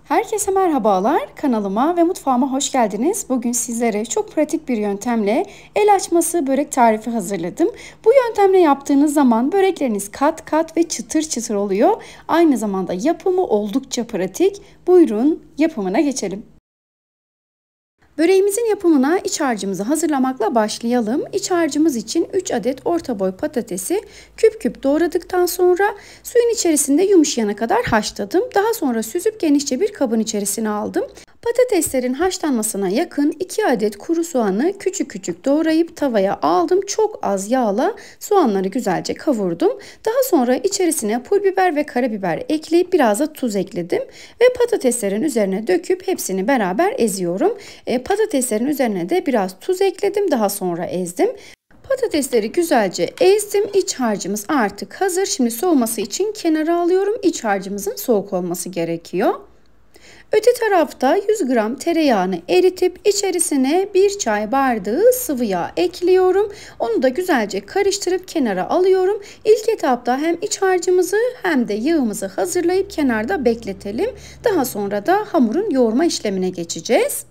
Herkese merhabalar. Kanalıma ve mutfağıma hoş geldiniz. Bugün sizlere çok pratik bir yöntemle el açması börek tarifi hazırladım. Bu yöntemle yaptığınız zaman börekleriniz kat kat ve çıtır çıtır oluyor. Aynı zamanda yapımı oldukça pratik. Buyurun yapımına geçelim. Böreğimizin yapımına iç harcımızı hazırlamakla başlayalım. İç harcımız için 3 adet orta boy patatesi küp küp doğradıktan sonra suyun içerisinde yumuşayana kadar haşladım. Daha sonra süzüp genişçe bir kabın içerisine aldım. Patateslerin haşlanmasına yakın 2 adet kuru soğanı küçük küçük doğrayıp tavaya aldım. Çok az yağla soğanları güzelce kavurdum. Daha sonra içerisine pul biber ve karabiber ekleyip biraz da tuz ekledim. Ve patateslerin üzerine döküp hepsini beraber eziyorum. Patateslerin üzerine de biraz tuz ekledim. Daha sonra ezdim. Patatesleri güzelce ezdim. İç harcımız artık hazır. Şimdi soğuması için kenara alıyorum. İç harcımızın soğuk olması gerekiyor. Öte tarafta 100 gram tereyağını eritip içerisine 1 çay bardağı sıvı yağ ekliyorum. Onu da güzelce karıştırıp kenara alıyorum. İlk etapta hem iç harcımızı hem de yağımızı hazırlayıp kenarda bekletelim. Daha sonra da hamurun yoğurma işlemine geçeceğiz.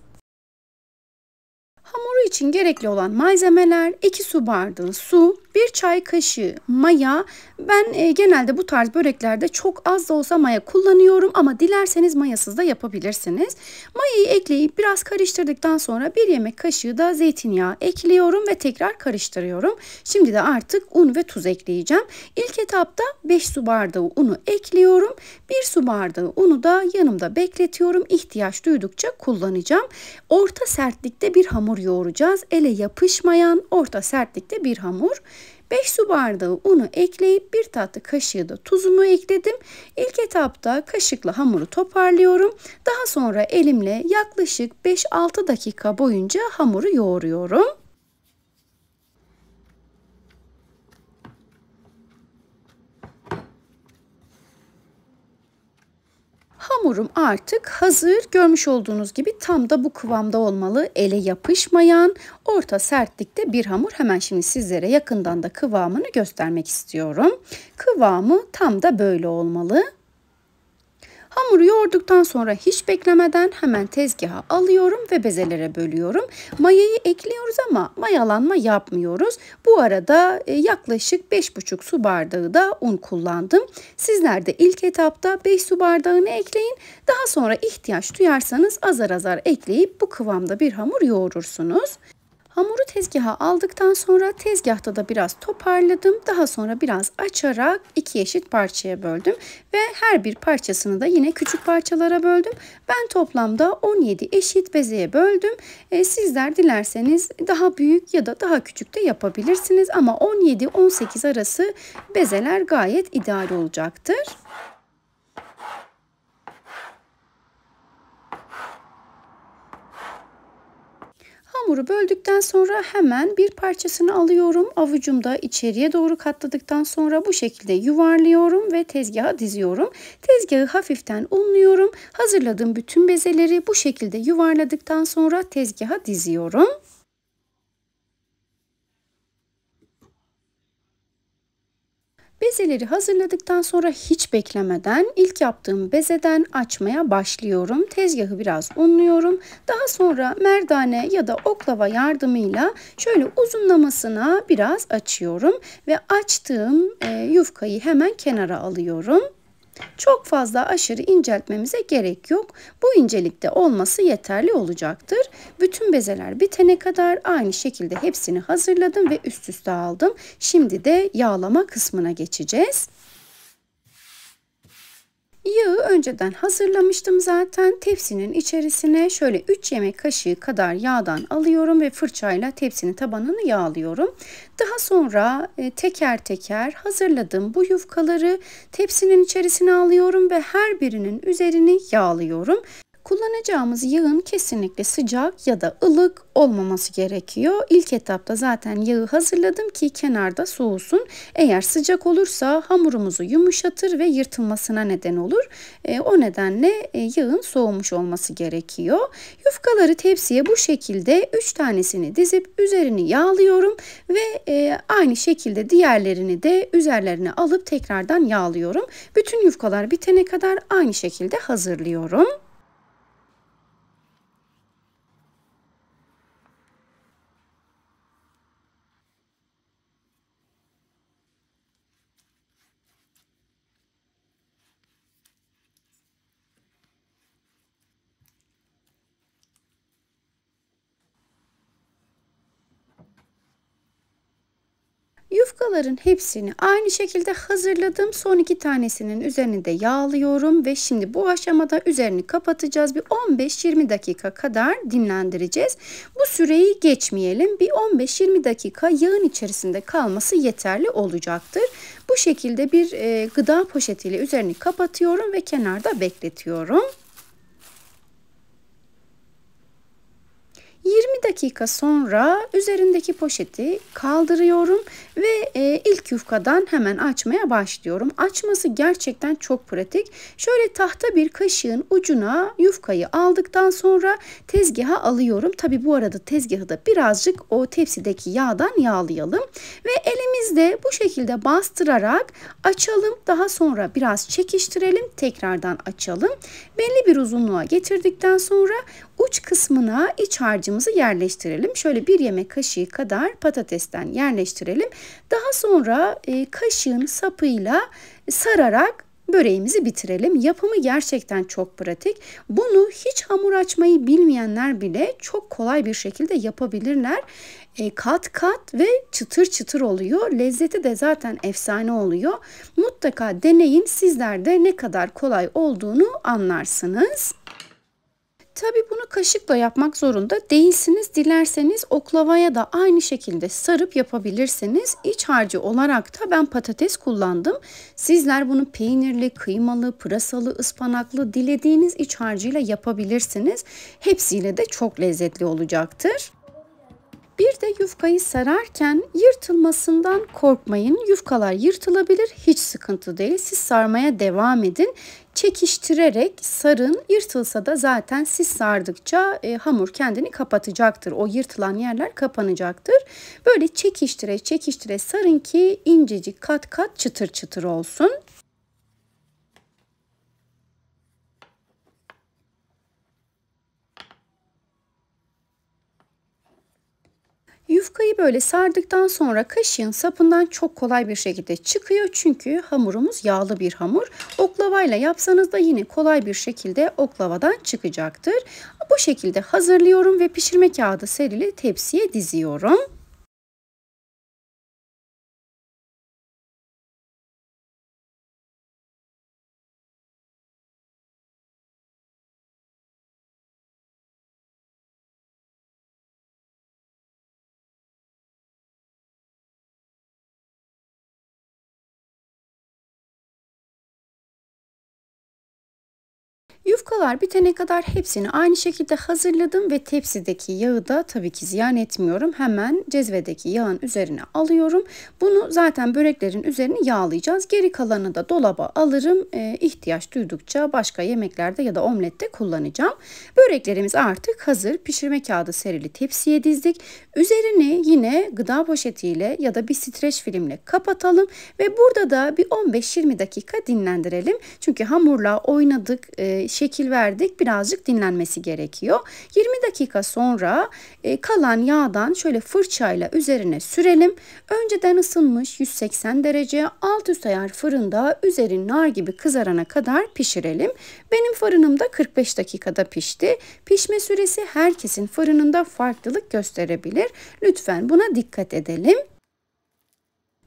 Hamuru için gerekli olan malzemeler 2 su bardağı su, 1 çay kaşığı maya. Ben genelde bu tarz böreklerde çok az da olsa maya kullanıyorum ama dilerseniz mayasız da yapabilirsiniz. Mayayı ekleyip biraz karıştırdıktan sonra 1 yemek kaşığı da zeytinyağı ekliyorum ve tekrar karıştırıyorum. Şimdi de artık un ve tuz ekleyeceğim. İlk etapta 5 su bardağı unu ekliyorum. 1 su bardağı unu da yanımda bekletiyorum. İhtiyaç duydukça kullanacağım. Orta sertlikte bir hamur yoğuracağız. Ele yapışmayan orta sertlikte bir hamur. 5 su bardağı unu ekleyip 1 tatlı kaşığı da tuzumu ekledim. İlk etapta kaşıkla hamuru toparlıyorum. Daha sonra elimle yaklaşık 5-6 dakika boyunca hamuru yoğuruyorum. Hamurum artık hazır. Görmüş olduğunuz gibi tam da bu kıvamda olmalı. Ele yapışmayan, orta sertlikte bir hamur. Hemen şimdi sizlere yakından da kıvamını göstermek istiyorum. Kıvamı tam da böyle olmalı. Hamuru yoğurduktan sonra hiç beklemeden hemen tezgaha alıyorum ve bezelere bölüyorum. Mayayı ekliyoruz ama mayalanma yapmıyoruz. Bu arada yaklaşık 5,5 su bardağı da un kullandım. Sizler de ilk etapta 5 su bardağını ekleyin. Daha sonra ihtiyaç duyarsanız azar azar ekleyip bu kıvamda bir hamur yoğurursunuz. Hamuru tezgaha aldıktan sonra tezgahta da biraz toparladım. Daha sonra biraz açarak 2 eşit parçaya böldüm. Ve her bir parçasını da yine küçük parçalara böldüm. Ben toplamda 17 eşit bezeye böldüm. Sizler dilerseniz daha büyük ya da daha küçük de yapabilirsiniz. Ama 17-18 arası bezeler gayet ideal olacaktır. Hamuru böldükten sonra hemen bir parçasını alıyorum. Avucumda içeriye doğru katladıktan sonra bu şekilde yuvarlıyorum ve tezgaha diziyorum. Tezgahı hafiften unluyorum. Hazırladığım bütün bezeleri bu şekilde yuvarladıktan sonra tezgaha diziyorum. Bezeleri hazırladıktan sonra hiç beklemeden ilk yaptığım bezeden açmaya başlıyorum. Tezgahı biraz unluyorum. Daha sonra merdane ya da oklava yardımıyla şöyle uzunlamasına biraz açıyorum. Ve açtığım yufkayı hemen kenara alıyorum. Çok fazla aşırı inceltmemize gerek yok. Bu incelikte olması yeterli olacaktır. Bütün bezeler bitene kadar aynı şekilde hepsini hazırladım ve üst üste aldım. Şimdi de yağlama kısmına geçeceğiz. Yağı önceden hazırlamıştım zaten. Tepsinin içerisine şöyle 3 yemek kaşığı kadar yağdan alıyorum ve fırçayla tepsinin tabanını yağlıyorum. Daha sonra teker teker hazırladığım bu yufkaları tepsinin içerisine alıyorum ve her birinin üzerini yağlıyorum. Kullanacağımız yağın kesinlikle sıcak ya da ılık olmaması gerekiyor. İlk etapta zaten yağı hazırladım ki kenarda soğusun. Eğer sıcak olursa hamurumuzu yumuşatır ve yırtılmasına neden olur. O nedenle yağın soğumuş olması gerekiyor. Yufkaları tepsiye bu şekilde 3 tanesini dizip üzerini yağlıyorum ve aynı şekilde diğerlerini de üzerlerine alıp tekrardan yağlıyorum. Bütün yufkalar bitene kadar aynı şekilde hazırlıyorum. Yufkaların hepsini aynı şekilde hazırladım. Son 2 tanesinin üzerini de yağlıyorum ve şimdi bu aşamada üzerini kapatacağız. Bir 15-20 dakika kadar dinlendireceğiz. Bu süreyi geçmeyelim. Bir 15-20 dakika yağın içerisinde kalması yeterli olacaktır. Bu şekilde bir gıda poşetiyle üzerini kapatıyorum ve kenarda bekletiyorum. 20 dakika sonra üzerindeki poşeti kaldırıyorum ve ilk yufkadan hemen açmaya başlıyorum. Açması gerçekten çok pratik. Şöyle tahta bir kaşığın ucuna yufkayı aldıktan sonra tezgaha alıyorum. Tabi bu arada tezgahı da birazcık o tepsideki yağdan yağlayalım. Ve elimizde bu şekilde bastırarak açalım. Daha sonra biraz çekiştirelim. Tekrardan açalım. Belli bir uzunluğa getirdikten sonra uç kısmına iç harcımızı yerleştirelim. Şöyle 1 yemek kaşığı kadar patatesten yerleştirelim. Daha sonra kaşığın sapıyla sararak böreğimizi bitirelim. Yapımı gerçekten çok pratik. Bunu hiç hamur açmayı bilmeyenler bile çok kolay bir şekilde yapabilirler. Kat kat ve çıtır çıtır oluyor. Lezzeti de zaten efsane oluyor. Mutlaka deneyin. Sizler de ne kadar kolay olduğunu anlarsınız. Tabii bunu kaşıkla yapmak zorunda değilsiniz. Dilerseniz oklavaya da aynı şekilde sarıp yapabilirsiniz. İç harcı olarak da ben patates kullandım. Sizler bunu peynirli, kıymalı, pırasalı, ıspanaklı dilediğiniz iç harcıyla yapabilirsiniz. Hepsiyle de çok lezzetli olacaktır. Bir de yufkayı sararken yırtılmasından korkmayın. Yufkalar yırtılabilir, hiç sıkıntı değil. Siz sarmaya devam edin. Çekiştirerek sarın. Yırtılsa da zaten siz sardıkça hamur kendini kapatacaktır. O yırtılan yerler kapanacaktır. Böyle çekiştire çekiştire sarın ki incecik kat kat çıtır çıtır olsun. Yufkayı böyle sardıktan sonra kaşığın sapından çok kolay bir şekilde çıkıyor. Çünkü hamurumuz yağlı bir hamur. Oklavayla yapsanız da yine kolay bir şekilde oklavadan çıkacaktır. Bu şekilde hazırlıyorum ve pişirme kağıdı serili tepsiye diziyorum. Yufkalar bitene kadar hepsini aynı şekilde hazırladım ve tepsideki yağı da tabii ki ziyan etmiyorum. Hemen cezvedeki yağın üzerine alıyorum. Bunu zaten böreklerin üzerine yağlayacağız. Geri kalanını da dolaba alırım. İhtiyaç duydukça başka yemeklerde ya da omlette kullanacağım. Böreklerimiz artık hazır. Pişirme kağıdı serili tepsiye dizdik. Üzerini yine gıda poşetiyle ya da bir streç filmle kapatalım ve burada da bir 15-20 dakika dinlendirelim. Çünkü hamurla oynadık, şekil verdik, birazcık dinlenmesi gerekiyor. 20 dakika sonra kalan yağdan şöyle fırçayla üzerine sürelim. Önceden ısınmış 180 derece alt üst ayar fırında üzeri nar gibi kızarana kadar pişirelim. Benim fırınımda 45 dakikada pişti. Pişme süresi herkesin fırınında farklılık gösterebilir. Lütfen buna dikkat edelim.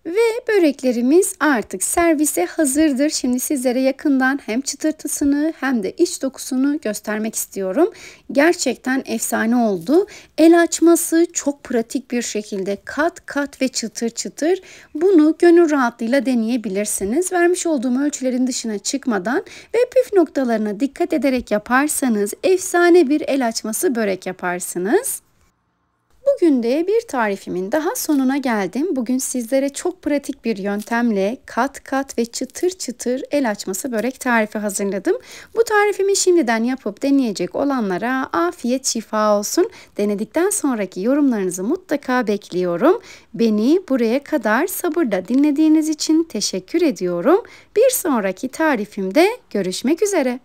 Ve böreklerimiz artık servise hazırdır. Şimdi sizlere yakından hem çıtırtısını hem de iç dokusunu göstermek istiyorum. Gerçekten efsane oldu. El açması çok pratik bir şekilde kat kat ve çıtır çıtır. Bunu gönül rahatlığıyla deneyebilirsiniz. Vermiş olduğum ölçülerin dışına çıkmadan ve püf noktalarına dikkat ederek yaparsanız efsane bir el açması börek yaparsınız. Bugün de bir tarifimin daha sonuna geldim. Bugün sizlere çok pratik bir yöntemle kat kat ve çıtır çıtır el açması börek tarifi hazırladım. Bu tarifimi şimdiden yapıp deneyecek olanlara afiyet şifa olsun. Denedikten sonraki yorumlarınızı mutlaka bekliyorum. Beni buraya kadar sabırla dinlediğiniz için teşekkür ediyorum. Bir sonraki tarifimde görüşmek üzere.